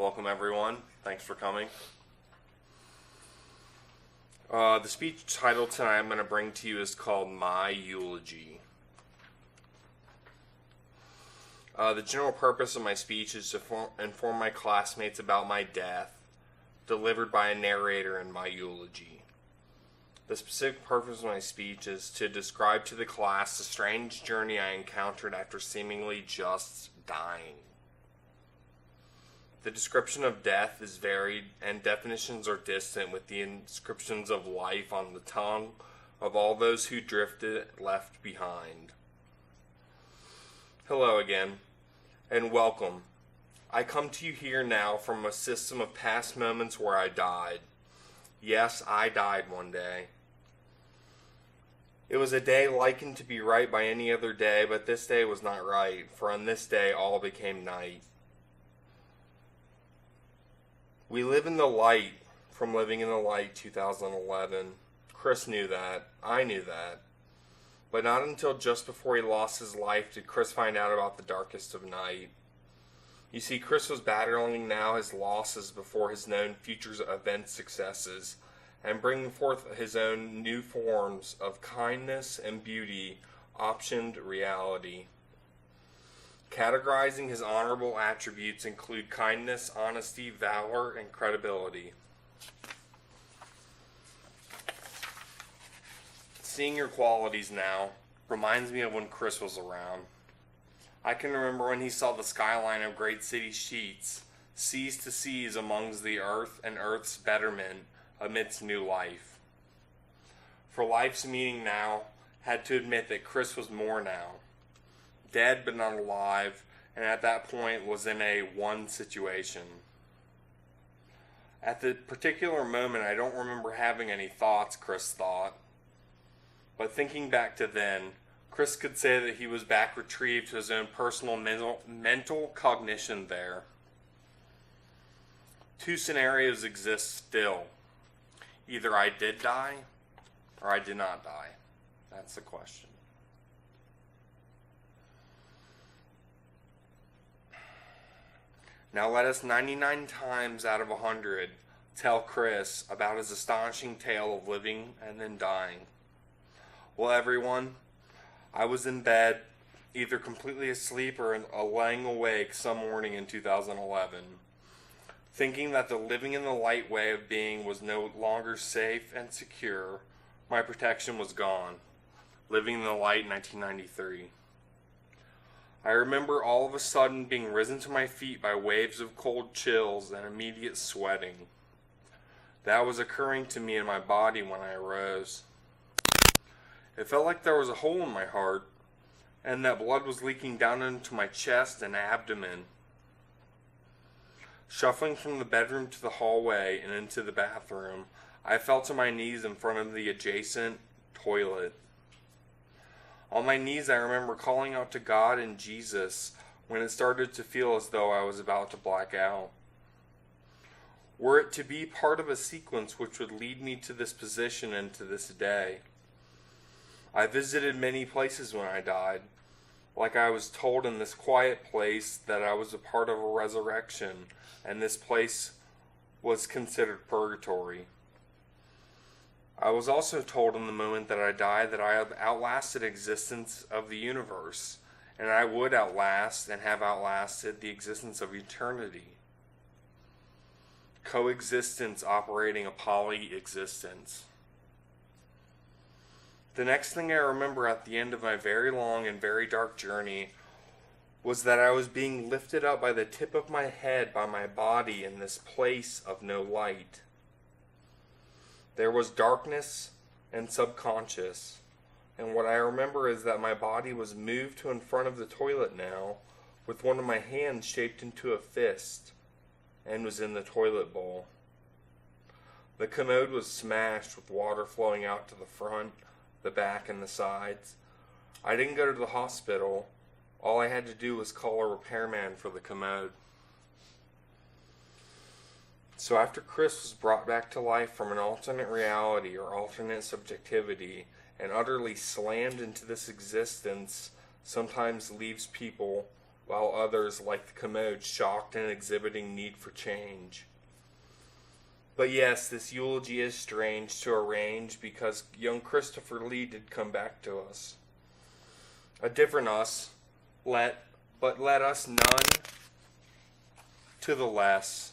Welcome everyone. Thanks for coming. The speech title tonight I'm going to bring to you is called My Eulogy. The general purpose of my speech is to inform my classmates about my death, delivered by a narrator in my eulogy. The specific purpose of my speech is to describe to the class the strange journey I encountered after seemingly just dying. The description of death is varied, and definitions are distant with the inscriptions of life on the tongue of all those who drifted left behind. Hello again, and welcome. I come to you here now from a system of past moments where I died. Yes, I died one day. It was a day likened to be right by any other day, but this day was not right, for on this day all became night. We live in the light from Living in the Light 2011. Chris knew that. I knew that. But not until just before he lost his life did Chris find out about the darkest of night. You see, Chris was battling now his losses before his known future event successes, and bringing forth his own new forms of kindness and beauty, optioned reality. Categorizing his honorable attributes include kindness, honesty, valor, and credibility. Seeing your qualities now reminds me of when Chris was around. I can remember when he saw the skyline of great city sheets, seas to seas amongst the earth and earth's betterment amidst new life. For life's meaning now had to admit that Chris was more now. Dead but not alive, and at that point was in a one situation. At the particular moment, I don't remember having any thoughts, Chris thought. But thinking back to then, Chris could say that he was back retrieved to his own personal mental cognition there. Two scenarios exist still. Either I did die, or I did not die. That's the question. Now let us 99 times out of 100 tell Chris about his astonishing tale of living and then dying. Well, everyone, I was in bed, either completely asleep or laying awake some morning in 2011, thinking that the living in the light way of being was no longer safe and secure. My protection was gone. Living in the light, 1993. I remember all of a sudden being risen to my feet by waves of cold chills and immediate sweating. That was occurring to me in my body when I arose. It felt like there was a hole in my heart, and that blood was leaking down into my chest and abdomen. Shuffling from the bedroom to the hallway and into the bathroom, I fell to my knees in front of the adjacent toilet. On my knees, I remember calling out to God and Jesus when it started to feel as though I was about to black out. Were it to be part of a sequence which would lead me to this position and to this day. I visited many places when I died, like I was told in this quiet place that I was a part of a resurrection, and this place was considered purgatory. I was also told in the moment that I died that I have outlasted existence of the universe, and I would outlast and have outlasted the existence of eternity. Coexistence operating a poly-existence. The next thing I remember at the end of my very long and very dark journey was that I was being lifted up by the tip of my head by my body in this place of no light. There was darkness and subconscious, and what I remember is that my body was moved to in front of the toilet now, with one of my hands shaped into a fist, and was in the toilet bowl. The commode was smashed with water flowing out to the front, the back, and the sides. I didn't go to the hospital. All I had to do was call a repairman for the commode. So after Chris was brought back to life from an alternate reality or alternate subjectivity and utterly slammed into this existence, sometimes leaves people while others, like the commode, shocked and exhibiting need for change. But yes, this eulogy is strange to arrange because young Christopher Lee did come back to us. A different us, but let us none to the less.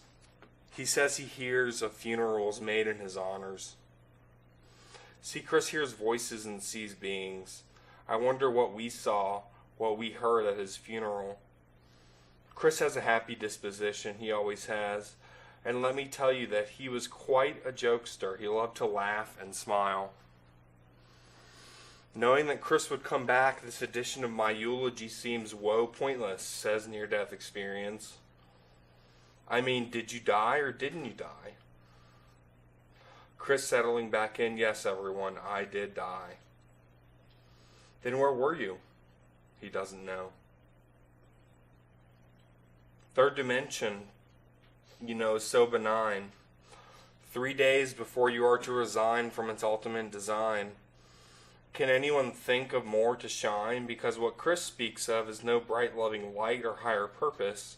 He says he hears of funerals made in his honors. See, Chris hears voices and sees beings. I wonder what we saw, what we heard at his funeral. Chris has a happy disposition, he always has. And let me tell you that he was quite a jokester. He loved to laugh and smile. Knowing that Chris would come back, this edition of my eulogy seems woe pointless, says near-death experience. I mean, did you die or didn't you die? Chris settling back in, yes, everyone, I did die. Then where were you? He doesn't know. Third dimension, is so benign. 3 days before you are to resign from its ultimate design. Can anyone think of more to shine? Because what Chris speaks of is no bright loving light or higher purpose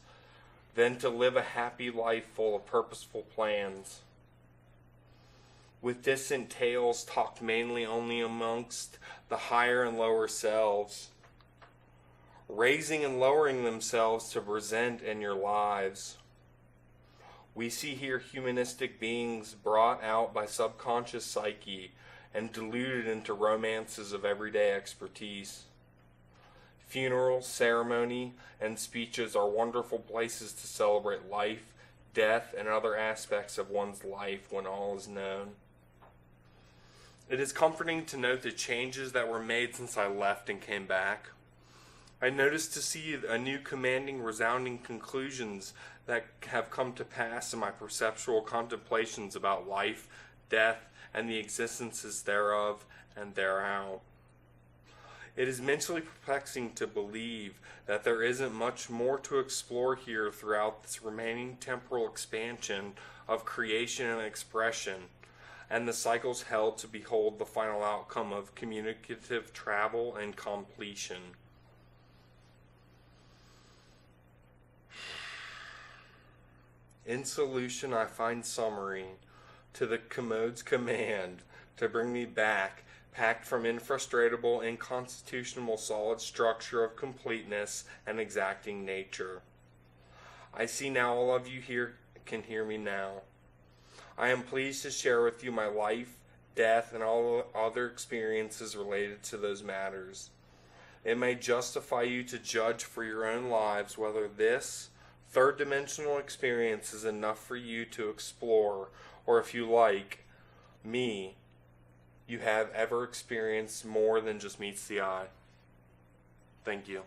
than to live a happy life full of purposeful plans. With distant tales talked mainly only amongst the higher and lower selves, raising and lowering themselves to present in your lives. We see here humanistic beings brought out by subconscious psyche and diluted into romances of everyday expertise. Funerals, ceremony, and speeches are wonderful places to celebrate life, death, and other aspects of one's life when all is known. It is comforting to note the changes that were made since I left and came back. I noticed to see anew commanding, resounding conclusions that have come to pass in my perceptual contemplations about life, death, and the existences thereof and thereout. It is mentally perplexing to believe that there isn't much more to explore here throughout this remaining temporal expansion of creation and expression, and the cycles held to behold the final outcome of communicative travel and completion. In solution, I find summary to the commode's command to bring me back, packed from infrustratable, inconstitutional solid structure of completeness and exacting nature. I see now all of you here can hear me now. I am pleased to share with you my life, death, and all other experiences related to those matters. It may justify you to judge for your own lives whether this third dimensional experience is enough for you to explore, or if you like me, you have ever experienced more than just meets the eye. Thank you.